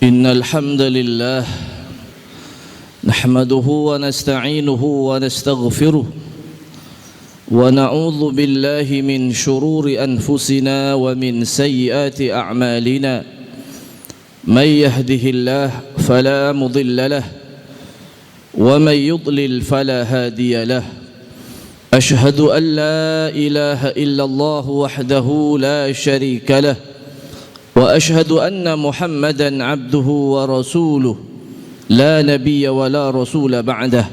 إن الحمد لله نحمده ونستعينه ونستغفره ونعوذ بالله من شرور أنفسنا ومن سيئات أعمالنا من يهده الله فلا مضل له ومن يضلل فلا هادي له أشهد أن لا إله إلا الله وحده لا شريك له وأشهد أن محمدًا عبده ورسوله لا نبي ولا رسول بعده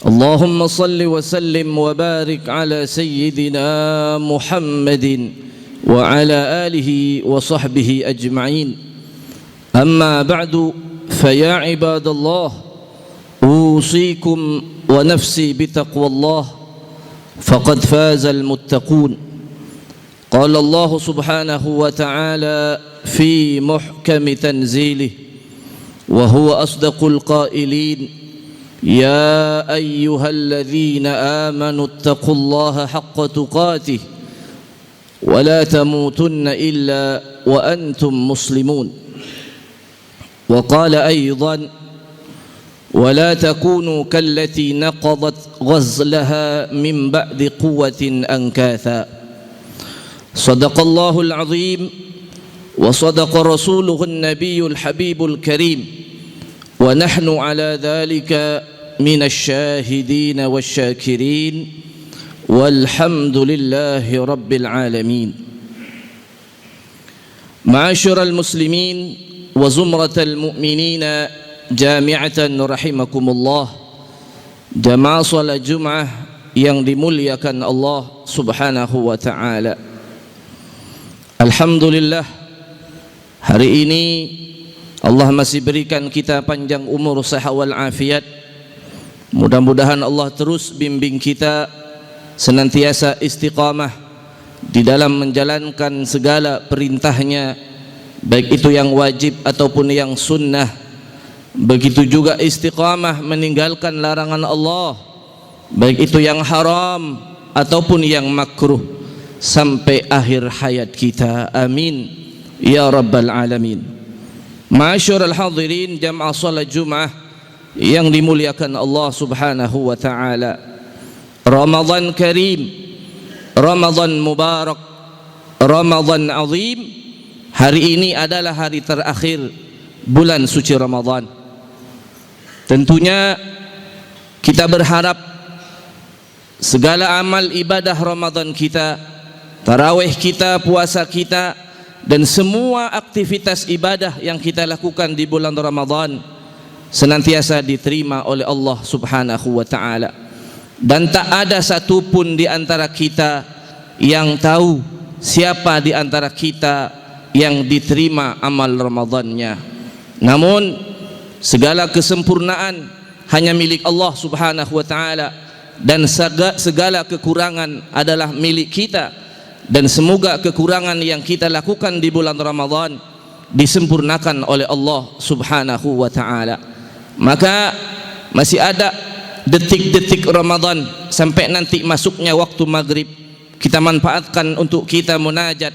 اللهم صل وسلم وبارك على سيدنا محمد وعلى آله وصحبه أجمعين أما بعد فيا عباد الله أوصيكم ونفسي بتقوى الله فقد فاز المتقون قال الله سبحانه وتعالى في محكم تنزيله وهو أصدق القائلين يا أيها الذين آمنوا اتقوا الله حق تقاته ولا تموتن إلا وأنتم مسلمون وقال أيضا ولا تكونوا كالتي نقضت غزلها من بعد قوة أنكاثا صدق الله العظيم وصدق رسوله النبي الحبيب الكريم ونحن على ذلك من الشاهدين والشاكرين والحمد لله رب العالمين معاشر المسلمين وزمرة المؤمنين جامعة رحمكم الله jamaah salat Jumat yang dimuliakan Allah Subhanahu wa taala. Alhamdulillah, hari ini Allah masih berikan kita panjang umur, sehat wal afiat. Mudah-mudahan Allah terus bimbing kita senantiasa istiqamah di dalam menjalankan segala perintahnya, baik itu yang wajib ataupun yang sunnah. Begitu juga istiqamah meninggalkan larangan Allah, baik itu yang haram ataupun yang makruh, sampai akhir hayat kita. Amin ya rabbal alamin. Ma'asyiral hadirin jamaah salat Jumat yang dimuliakan Allah Subhanahu wa taala. Ramadan Karim, Ramadan Mubarak, Ramadan Azim. Hari ini adalah hari terakhir bulan suci Ramadan. Tentunya kita berharap segala amal ibadah Ramadan kita, tarawih kita, puasa kita, dan semua aktivitas ibadah yang kita lakukan di bulan Ramadan senantiasa diterima oleh Allah Subhanahu wa taala. Dan tak ada satupun di antara kita yang tahu siapa di antara kita yang diterima amal Ramadannya. Namun segala kesempurnaan hanya milik Allah Subhanahu wa taala, dan segala kekurangan adalah milik kita. Dan semoga kekurangan yang kita lakukan di bulan Ramadan disempurnakan oleh Allah Subhanahu wa taala. Maka masih ada detik-detik Ramadan sampai nanti masuknya waktu maghrib. Kita manfaatkan untuk kita munajat,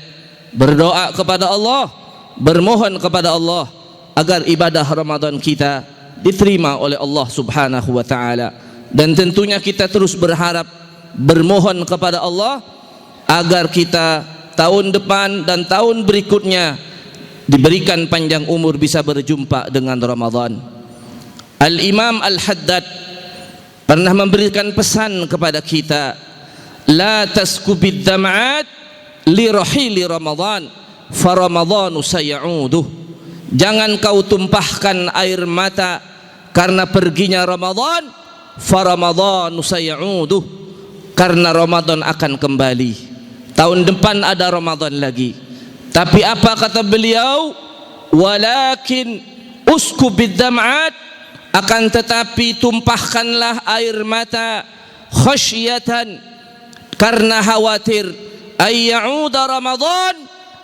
berdoa kepada Allah, bermohon kepada Allah agar ibadah Ramadan kita diterima oleh Allah Subhanahu wa taala. Dan tentunya kita terus berharap, bermohon kepada Allah agar kita tahun depan dan tahun berikutnya diberikan panjang umur bisa berjumpa dengan Ramadan. Al-Imam Al-Haddad pernah memberikan pesan kepada kita, la taskubid dam'at li rahili Ramadan fa Ramadhanu sayauduh. Jangan kau tumpahkan air mata karena perginya Ramadan, fa Ramadhanu sayauduh, karena Ramadan akan kembali. Tahun depan ada Ramadan lagi. Tapi apa kata beliau? Walakin uskubid dam'at, akan tetapi tumpahkanlah air mata khasyatan, karena khawatir ayyauda Ramadan,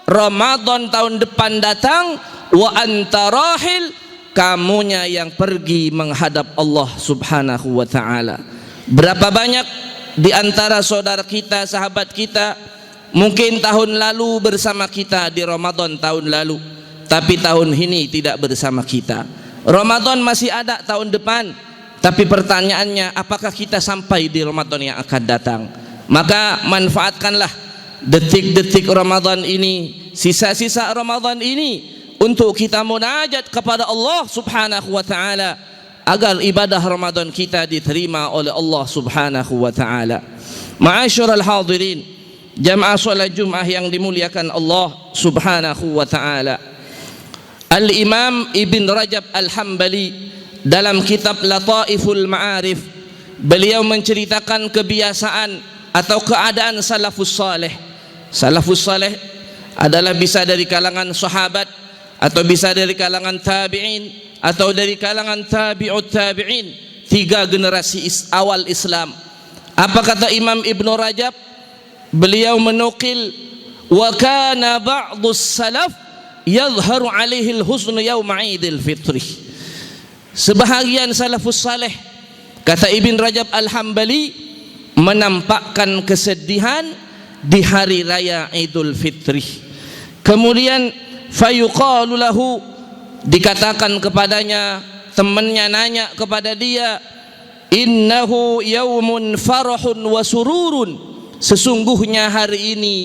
Ramadan tahun depan datang, wa anta rahil, kamunya yang pergi menghadap Allah Subhanahu wa taala. Berapa banyak di antara saudara kita, sahabat kita, mungkin tahun lalu bersama kita di Ramadan tahun lalu, tapi tahun ini tidak bersama kita. Ramadan masih ada tahun depan, tapi pertanyaannya apakah kita sampai di Ramadan yang akan datang? Maka manfaatkanlah detik-detik Ramadan ini, sisa-sisa Ramadan ini, untuk kita munajat kepada Allah subhanahu wa ta'ala, agar ibadah Ramadan kita diterima oleh Allah subhanahu wa ta'ala. Ma'asyiral hadirin, jamaah salat Jumat yang dimuliakan Allah subhanahu wa ta'ala, Al-Imam Ibn Rajab Al-Hambali dalam kitab Lataiful Ma'arif, beliau menceritakan kebiasaan atau keadaan salafus saleh. Salafus saleh adalah bisa dari kalangan sahabat, atau bisa dari kalangan tabi'in, atau dari kalangan tabi'ut tabi'in, 3 generasi awal Islam. Apa kata Imam Ibn Rajab? Beliau menukil, wa kana ba'dus salaf yadhharu alaihi al-husn yawma 'idil fitri. Sebahagian salafus saleh, kata Ibn Rajab Al-Hambali, menampakkan kesedihan di hari raya Idul Fitri. Kemudian fayuqalu lahu, dikatakan kepadanya, temannya nanya kepada dia, innahu yaumun farahun wa sururun, sesungguhnya hari ini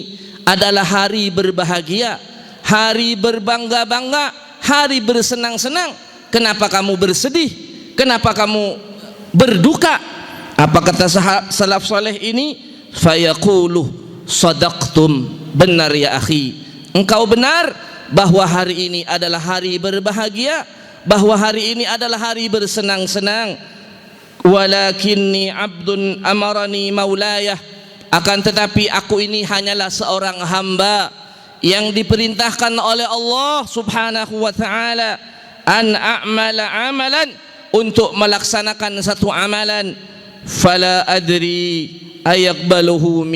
adalah hari berbahagia, hari berbangga-bangga, hari bersenang-senang. Kenapa kamu bersedih? Kenapa kamu berduka? Apa kata salaf saleh ini? Fayaqulu sadaqtum, benar ya akhi, engkau benar bahwa hari ini adalah hari berbahagia, bahwa hari ini adalah hari bersenang-senang. Walakinni abdun amarani maulayah, akan tetapi aku ini hanyalah seorang hamba yang diperintahkan oleh Allah subhanahu wa ta'ala an a'mala amalan, untuk melaksanakan satu amalan. Fala adri ayaqbaluhu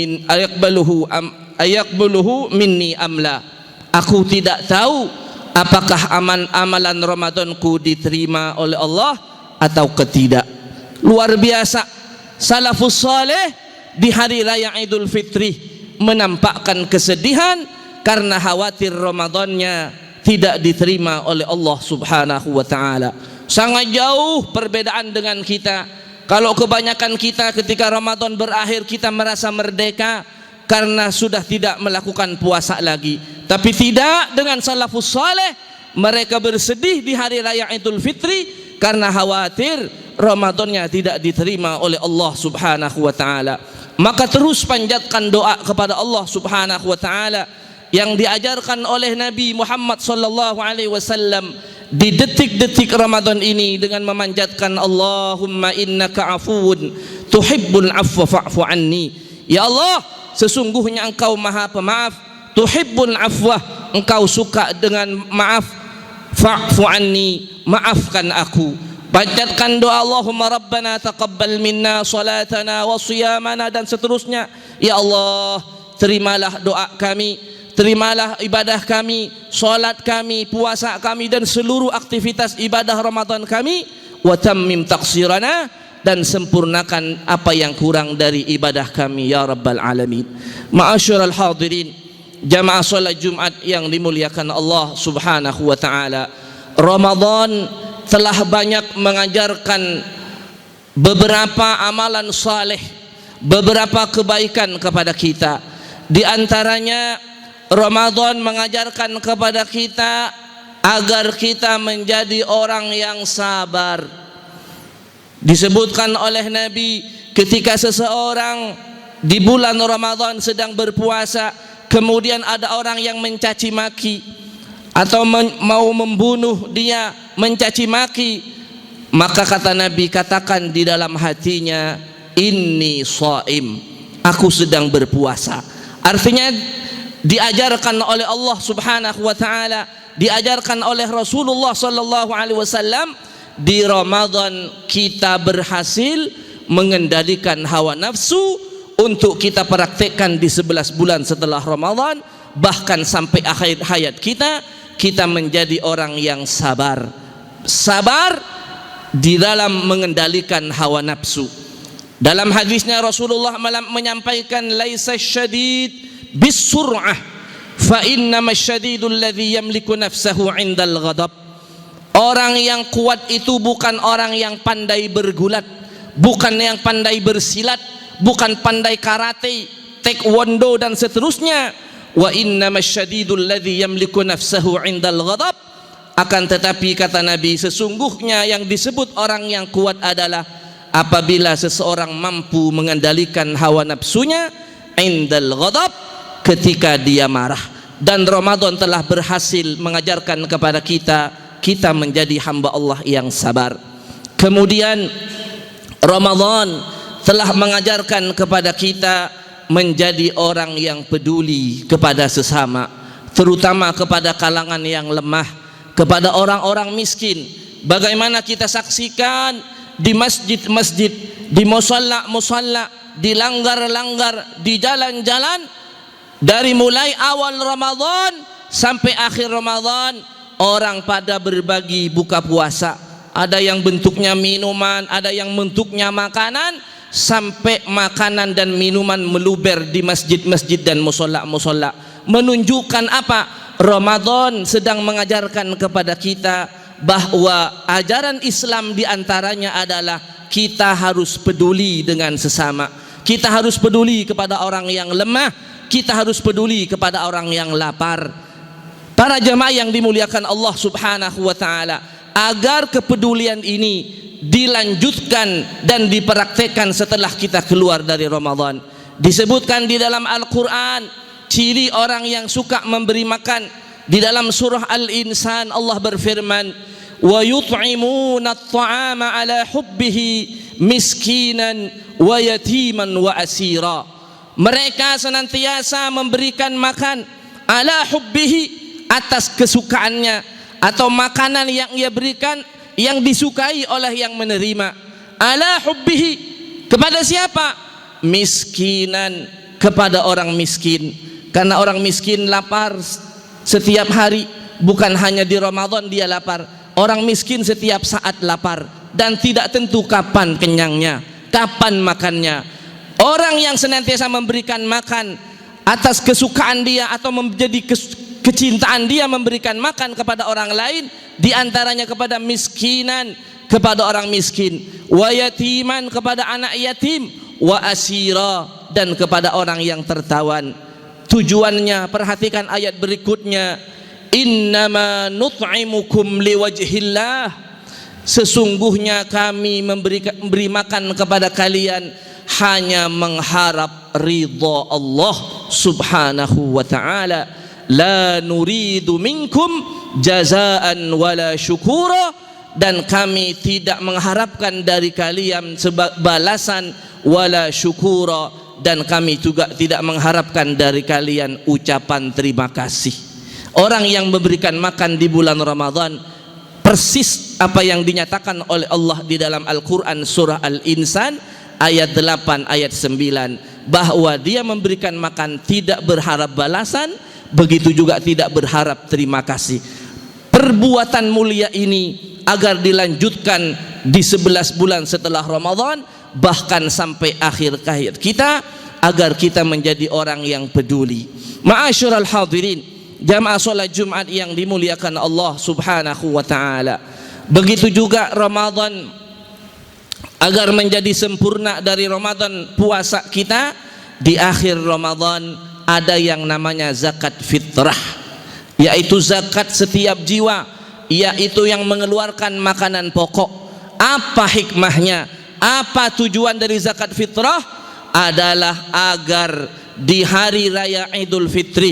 minni amla, aku tidak tahu apakah amalan Ramadanku diterima oleh Allah atau tidak. Luar biasa, salafus saleh di hari raya Idul Fitri menampakkan kesedihan karena khawatir Ramadannya tidak diterima oleh Allah subhanahu wa ta'ala. Sangat jauh perbedaan dengan kita. Kalau kebanyakan kita ketika Ramadan berakhir kita merasa merdeka karena sudah tidak melakukan puasa lagi, tapi tidak dengan salafus saleh. Mereka bersedih di hari raya Idul Fitri karena khawatir Ramadannya tidak diterima oleh Allah subhanahu wa ta'ala. Maka terus panjatkan doa kepada Allah subhanahu wa ta'ala yang diajarkan oleh Nabi Muhammad sallallahu alaihi wasallam di detik-detik Ramadan ini, dengan memanjatkan Allahumma innaka afuwun tuhibbul afwa fa'fu anni. Ya Allah, sesungguhnya engkau maha pemaaf, tuhibbul afwa, engkau suka dengan maaf, fa'fu anni, maafkan aku. Panjatkan doa Allahumma rabbana taqabbal minna salatana wa siyamana, dan seterusnya. Ya Allah, terimalah doa kami, terimalah ibadah kami, salat kami, puasa kami, dan seluruh aktivitas ibadah Ramadan kami. Wa tammim taqsirana, dan sempurnakan apa yang kurang dari ibadah kami ya rabbal alamin. Ma'asyiral hadirin, jamaah salat Jumat yang dimuliakan Allah subhanahu wa ta'ala, Ramadan telah banyak mengajarkan beberapa amalan saleh, beberapa kebaikan kepada kita. Di antaranya Ramadan mengajarkan kepada kita agar kita menjadi orang yang sabar. Disebutkan oleh Nabi, ketika seseorang di bulan Ramadan sedang berpuasa, kemudian ada orang yang mencaci maki atau mau membunuh dia, mencaci maki, maka kata Nabi, katakan di dalam hatinya, inni shaim, aku sedang berpuasa. Artinya diajarkan oleh Allah subhanahu wa ta'ala, diajarkan oleh Rasulullah sallallahu alaihi wasallam, di Ramadan kita berhasil mengendalikan hawa nafsu untuk kita praktekkan di 11 bulan setelah Ramadan, bahkan sampai akhir hayat kita, kita menjadi orang yang sabar. Sabar di dalam mengendalikan hawa nafsu. Dalam hadisnya Rasulullah menyampaikan, laisa syadid bisur'ah fa innamasyadidul ladzi yamliku nafsahu 'indal ghadab. Orang yang kuat itu bukan orang yang pandai bergulat, bukan yang pandai bersilat, bukan pandai karate, taekwondo dan seterusnya. Wa innamasyadidul ladzi yamliku nafsahu 'indal ghadab. Akan tetapi kata Nabi, sesungguhnya yang disebut orang yang kuat adalah apabila seseorang mampu mengendalikan hawa nafsunya 'indal ghadab, ketika dia marah. Dan Ramadan telah berhasil mengajarkan kepada kita menjadi hamba Allah yang sabar. Kemudian Ramadan telah mengajarkan kepada kita menjadi orang yang peduli kepada sesama, terutama kepada kalangan yang lemah, kepada orang-orang miskin. Bagaimana kita saksikan di masjid-masjid, di musalla-musalla, di langgar-langgar, di jalan-jalan, dari mulai awal Ramadan sampai akhir Ramadan, orang pada berbagi buka puasa. Ada yang bentuknya minuman, ada yang bentuknya makanan, sampai makanan dan minuman meluber di masjid-masjid dan musalla-musalla. Menunjukkan apa? Ramadan sedang mengajarkan kepada kita bahwa ajaran Islam diantaranya adalah kita harus peduli dengan sesama, kita harus peduli kepada orang yang lemah, kita harus peduli kepada orang yang lapar. Para jamaah yang dimuliakan Allah Subhanahu wa taala, agar kepedulian ini dilanjutkan dan dipraktekkan setelah kita keluar dari Ramadan. Disebutkan di dalam Al-Qur'an ciri orang yang suka memberi makan. Di dalam surah Al-Insan Allah berfirman, wa yut'imuna at-ta'ama ala hubbihi miskinan wa yatiman wa asira. Mereka senantiasa memberikan makan ala hubbihi, atas kesukaannya, atau makanan yang ia berikan yang disukai oleh yang menerima. Ala hubbihi, kepada siapa? Miskinan, kepada orang miskin. Karena orang miskin lapar setiap hari, bukan hanya di Ramadan dia lapar. Orang miskin setiap saat lapar dan tidak tentu kapan kenyangnya, kapan makannya. Orang yang senantiasa memberikan makan atas kesukaan dia atau menjadi kecintaan dia memberikan makan kepada orang lain, diantaranya kepada miskinan, kepada orang miskin, wa yatiman, kepada anak yatim, wa asira, dan kepada orang yang tertawan. Tujuannya, perhatikan ayat berikutnya, innama nut'imukum liwajhillah, sesungguhnya kami memberi makan kepada kalian hanya mengharap ridha Allah Subhanahu wa ta'ala. La nuridu minkum jazaan wala syukura, dan kami tidak mengharapkan dari kalian balasan wala syukura, dan kami juga tidak mengharapkan dari kalian ucapan terima kasih. Orang yang memberikan makan di bulan Ramadan persis apa yang dinyatakan oleh Allah di dalam Al-Quran surah Al-Insan ayat 8 ayat 9, bahwa dia memberikan makan tidak berharap balasan, begitu juga tidak berharap terima kasih. Perbuatan mulia ini agar dilanjutkan di 11 bulan setelah Ramadan, bahkan sampai akhir hayat kita, agar kita menjadi orang yang peduli. Ma'asyiral hadirin, jamaah salat Jumat yang dimuliakan Allah Subhanahu wa taala. Begitu juga Ramadan, agar menjadi sempurna dari Ramadan puasa kita, di akhir Ramadan ada yang namanya zakat fitrah, yaitu zakat setiap jiwa, yaitu yang mengeluarkan makanan pokok. Apa hikmahnya? Apa tujuan dari zakat fitrah? Adalah agar di hari raya Idul Fitri,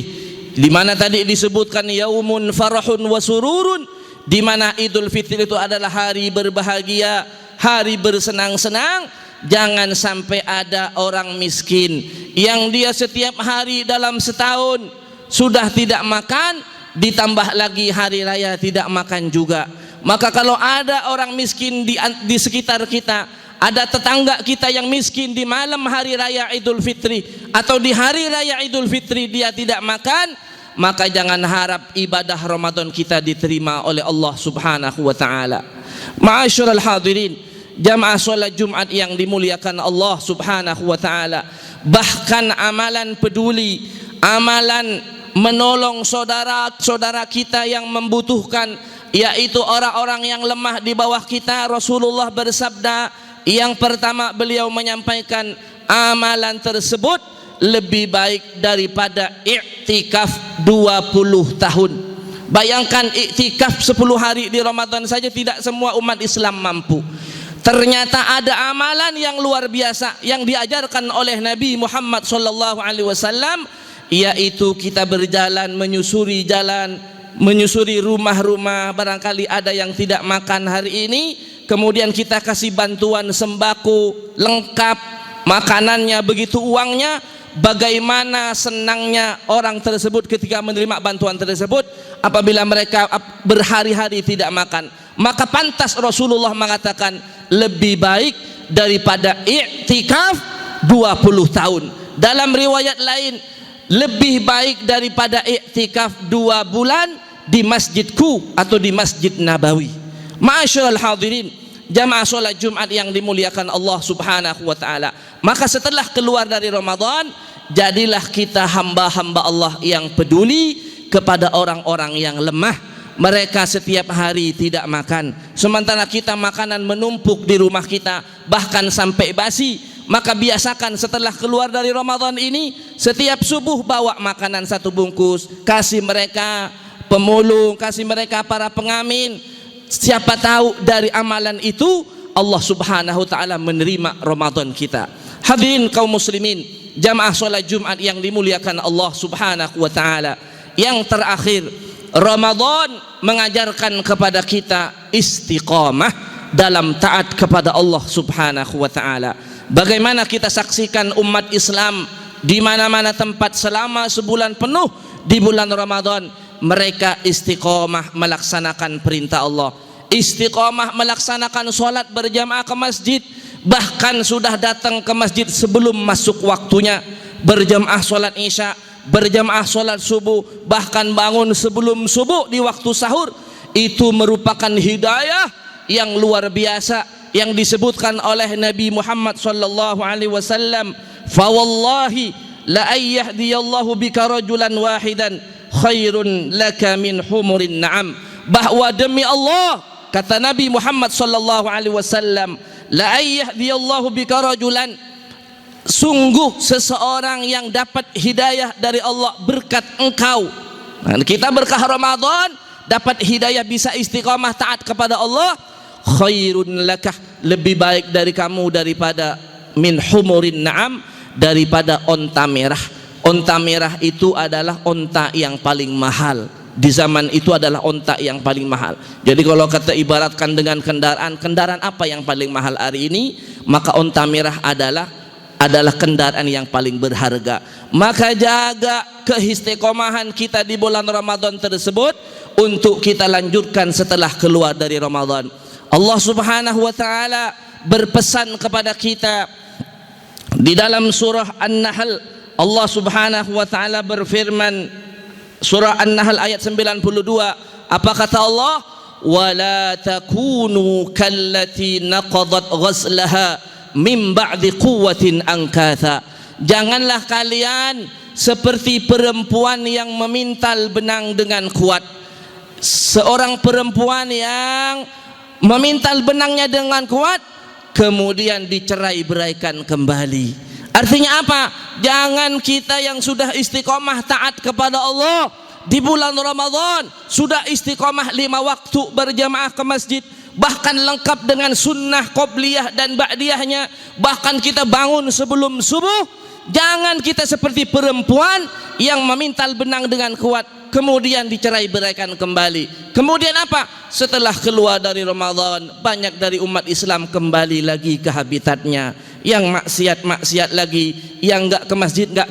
di mana tadi disebutkan yaumun farahun wa sururun, di mana Idul Fitri itu adalah hari berbahagia, hari bersenang-senang. Jangan sampai ada orang miskin yang dia setiap hari dalam setahun sudah tidak makan, ditambah lagi hari raya tidak makan juga. Maka kalau ada orang miskin di sekitar kita, ada tetangga kita yang miskin di malam hari raya Idul Fitri atau di hari raya Idul Fitri dia tidak makan, maka jangan harap ibadah Ramadan kita diterima oleh Allah Subhanahu wa taala. Ma'asyiral hadirin, jamaah salat Jumat yang dimuliakan Allah Subhanahu wa taala, bahkan amalan peduli, amalan menolong saudara-saudara kita yang membutuhkan, yaitu orang-orang yang lemah di bawah kita. Rasulullah bersabda, yang pertama beliau menyampaikan, amalan tersebut lebih baik daripada i'tikaf 20 tahun. Bayangkan i'tikaf 10 hari di Ramadan saja tidak semua umat Islam mampu. Ternyata ada amalan yang luar biasa yang diajarkan oleh Nabi Muhammad SAW, yaitu kita berjalan menyusuri jalan, menyusuri rumah-rumah. Barangkali ada yang tidak makan hari ini, kemudian kita kasih bantuan sembako lengkap, makanannya begitu uangnya. Bagaimana senangnya orang tersebut ketika menerima bantuan tersebut. Apabila mereka berhari-hari tidak makan, maka pantas Rasulullah mengatakan lebih baik daripada i'tikaf 20 tahun. Dalam riwayat lain, lebih baik daripada i'tikaf 2 bulan di masjidku atau di Masjid Nabawi. Ma'asyiral hadirin, jamaah sholat Jumat yang dimuliakan Allah Subhanahu wa ta'ala. Maka setelah keluar dari Ramadan, jadilah kita hamba-hamba Allah yang peduli kepada orang-orang yang lemah. Mereka setiap hari tidak makan, sementara kita makanan menumpuk di rumah kita, bahkan sampai basi. Maka biasakan setelah keluar dari Ramadan ini, setiap subuh bawa makanan 1 bungkus, kasih mereka pemulung, kasih mereka para pengamin. Siapa tahu dari amalan itu Allah Subhanahu wa ta'ala menerima Ramadan kita. Hadirin kaum muslimin, jamaah sholat Jumat yang dimuliakan Allah Subhanahu wa ta'ala. Yang terakhir, Ramadan mengajarkan kepada kita istiqamah dalam taat kepada Allah Subhanahu wa ta'ala. Bagaimana kita saksikan umat Islam di mana-mana tempat selama sebulan penuh di bulan Ramadan, mereka istiqamah melaksanakan perintah Allah, istiqamah melaksanakan sholat berjamaah ke masjid, bahkan sudah datang ke masjid sebelum masuk waktunya, berjamaah sholat isya, berjamaah sholat subuh, bahkan bangun sebelum subuh di waktu sahur. Itu merupakan hidayah yang luar biasa yang disebutkan oleh Nabi Muhammad sallallahu alaihi wasallam, fa wallahi la ayyahdiyallahu bika rajulan wahidan khairun laka min humurin na'am. Bahwa demi Allah, kata Nabi Muhammad sallallahu alaihi wasallam, la ayyahdiyallahu bika rajulan, sungguh seseorang yang dapat hidayah dari Allah berkat engkau. Nah, kita berkah Ramadan dapat hidayah, bisa istiqamah taat kepada Allah, khairun lakah, lebih baik dari kamu daripada min humurin na'am, daripada onta merah. Onta merah itu adalah onta yang paling mahal. Di zaman itu adalah onta yang paling mahal. Jadi kalau kata ibaratkan dengan kendaraan apa yang paling mahal hari ini, maka onta merah adalah kendaraan yang paling berharga. Maka jaga keistiqomahan kita di bulan Ramadan tersebut untuk kita lanjutkan setelah keluar dari Ramadan. Allah Subhanahu wa ta'ala berpesan kepada kita di dalam surah An-Nahl. Allah Subhanahu wa ta'ala berfirman, surah An-Nahl ayat 92, apa kata Allah? Wala takunu kallati naqadat ghazlaha min ba'di quwwatin angkatha. Janganlah kalian seperti perempuan yang memintal benang dengan kuat. Seorang perempuan yang memintal benangnya dengan kuat, kemudian dicerai-beraikan kembali. Artinya apa? Jangan kita yang sudah istiqomah taat kepada Allah di bulan Ramadan, sudah istiqomah 5 waktu berjamaah ke masjid, bahkan lengkap dengan sunnah qobliyah dan ba'diyahnya, bahkan kita bangun sebelum subuh. Jangan kita seperti perempuan yang memintal benang dengan kuat, kemudian dicerai-beraikan kembali. Kemudian apa? Setelah keluar dari Ramadan, banyak dari umat Islam kembali lagi ke habitatnya, yang maksiat lagi, yang enggak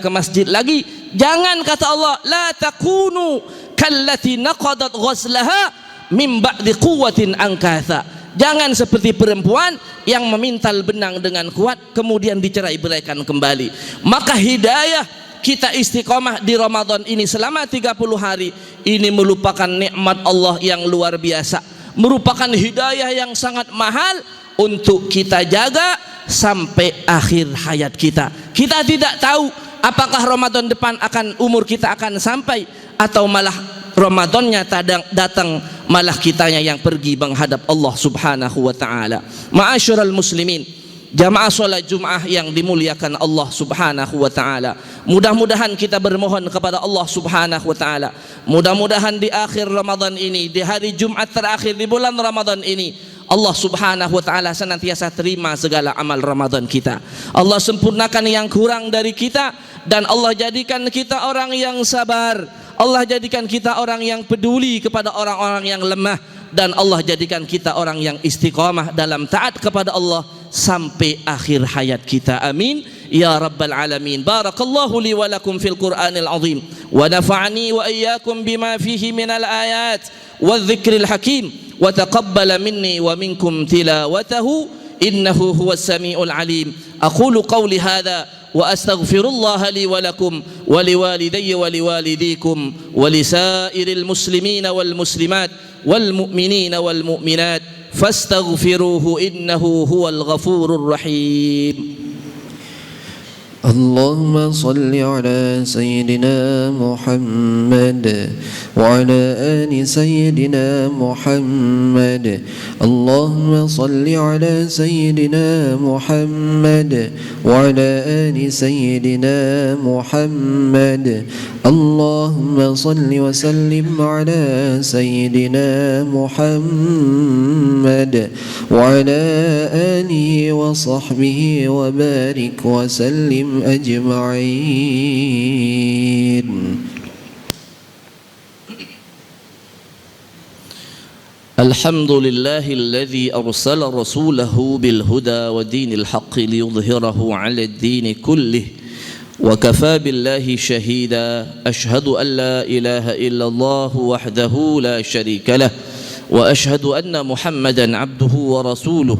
ke masjid lagi. Jangan, kata Allah, la takunu kallati naqadat ghazlaha min ba'di quwwatin angkatha. Jangan seperti perempuan yang memintal benang dengan kuat, kemudian dicerai-beraikan kembali. Maka hidayah kita istiqomah di Ramadan ini selama 30 hari ini merupakan nikmat Allah yang luar biasa, merupakan hidayah yang sangat mahal untuk kita jaga sampai akhir hayat kita. Kita tidak tahu apakah Ramadan depan umur kita akan sampai. atau malah Ramadannya datang malah kitanya yang pergi menghadap Allah Subhanahu wa taala. Ma'asyiral muslimin, jamaah salat Jumat yang dimuliakan Allah Subhanahu wa taala, mudah-mudahan kita bermohon kepada Allah Subhanahu wa taala, mudah-mudahan di akhir Ramadan ini, di hari Jumat terakhir di bulan Ramadan ini, Allah Subhanahu wa taala senantiasa terima segala amal Ramadan kita. Allah sempurnakan yang kurang dari kita, dan Allah jadikan kita orang yang sabar. Allah jadikan kita orang yang peduli kepada orang-orang yang lemah, dan Allah jadikan kita orang yang istiqamah dalam taat kepada Allah sampai akhir hayat kita. Amin ya rabbal alamin. Barakallahu li wa lakum fil Qur'anil azim, wa nafa'ani wa iyyakum bima fihi minal ayat wadh-dhikril hakim, wa taqabbala minni wa minkum tilawatahu innahu huwas samiul alim. Aqulu qawli hadha wa astaghfirullah li wa lakum wa liwalidayya wa liwalidikum wa lisairil muslimina wal muslimat wal mu'minina wal mu'minat fastaghfiruhu innahu huwal ghafurur rahim. اللهم صل على سيدنا محمد وعلى آل سيدنا محمد. اللهم صل على سيدنا محمد وعلى آل سيدنا محمد. اللهم صل وسلم على سيدنا محمد وعلى آله وصحبه وبارك وسلم أجمعين. الحمد لله الذي أرسل رسوله بالهدى ودين الحق ليظهره على الدين كله وكفى بالله شهيدا. أشهد أن لا إله إلا الله وحده لا شريك له وأشهد أن محمدا عبده ورسوله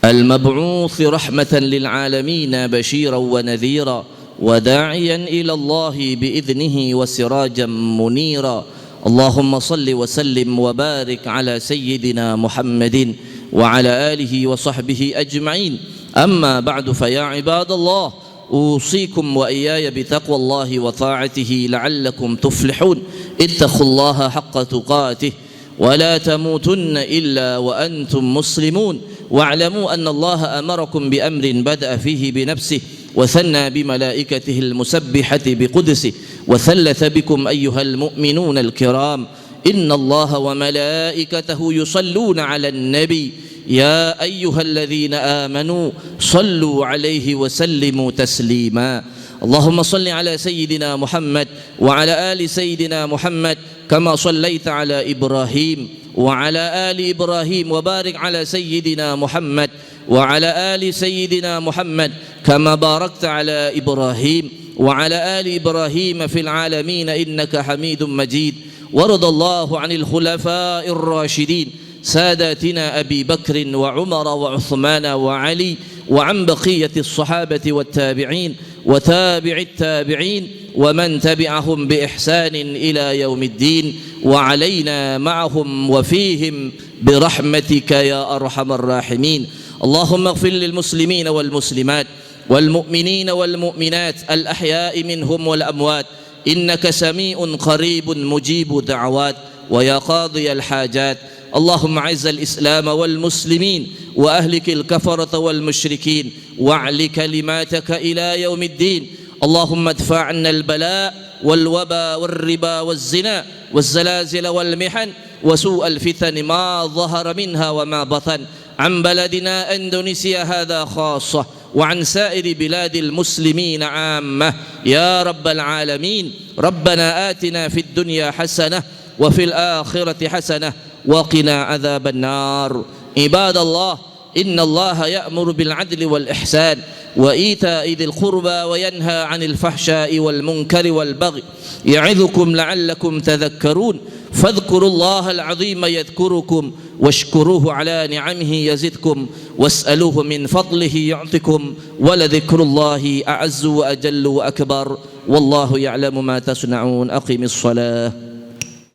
المبعوث رحمة للعالمين بشيرا ونذيرا وداعيا إلى الله بإذنه وسراجا منيرا. اللهم صل وسلم وبارك على سيدنا محمد وعلى آله وصحبه أجمعين. أما بعد، فيا عباد الله، أوصيكم وإياي بتقوى الله وطاعته لعلكم تفلحون. اتقوا الله حق تقاته ولا تموتن إلا وأنتم مسلمون، واعلموا أن الله أمركم بأمر بدأ فيه بنفسه وثنى بملائكته المسبحة بقدسه وثلث بكم أيها المؤمنون الكرام إن الله وملائكته يصلون على النبي يا أيها الذين آمنوا صلوا عليه وسلموا تسليما. اللهم صل على سيدنا محمد وعلى آل سيدنا محمد كما صليت على إبراهيم وعلى آل إبراهيم، وبارك على سيدنا محمد وعلى آل سيدنا محمد كما باركت على إبراهيم وعلى آل إبراهيم في العالمين إنك حميد مجيد. وارض الله عن الخلفاء الراشدين ساداتنا أبي بكر وعمر وعثمان وعلي، وعن بقية الصحابة والتابعين وتابع التابعين ومن تبعهم بإحسان إلى يوم الدين، وعلينا معهم وفيهم برحمتك يا أرحم الراحمين. اللهم اغفر للمسلمين والمسلمات والمؤمنين والمؤمنات الأحياء منهم والأموات إنك سميع قريب مجيب دعوات ويا قاضي الحاجات. اللهم أعز الإسلام والمسلمين وأهلك الكفرة والمشركين واعل كلماتك إلى يوم الدين. اللهم ادفع عنا البلاء والوباء والربا والزنا والزلازل والمحن وسوء الفتن ما ظهر منها وما بطن عن بلدنا أندونيسيا هذا خاصة وعن سائر بلاد المسلمين عامة يا رب العالمين. ربنا آتنا في الدنيا حسنة وفي الآخرة حسنة وقنا عذاب النار. عباد الله، إن الله يأمر بالعدل والإحسان وإيتاء ذي القربى وينهى عن الفحشاء والمنكر والبغي يعظكم لعلكم تذكرون. فاذكروا الله العظيم يذكركم واشكروه على نعمه يزدكم واسألوه من فضله يعطكم ولذكر الله أعز وأجل وأكبر والله يعلم ما تصنعون. أقم الصلاة.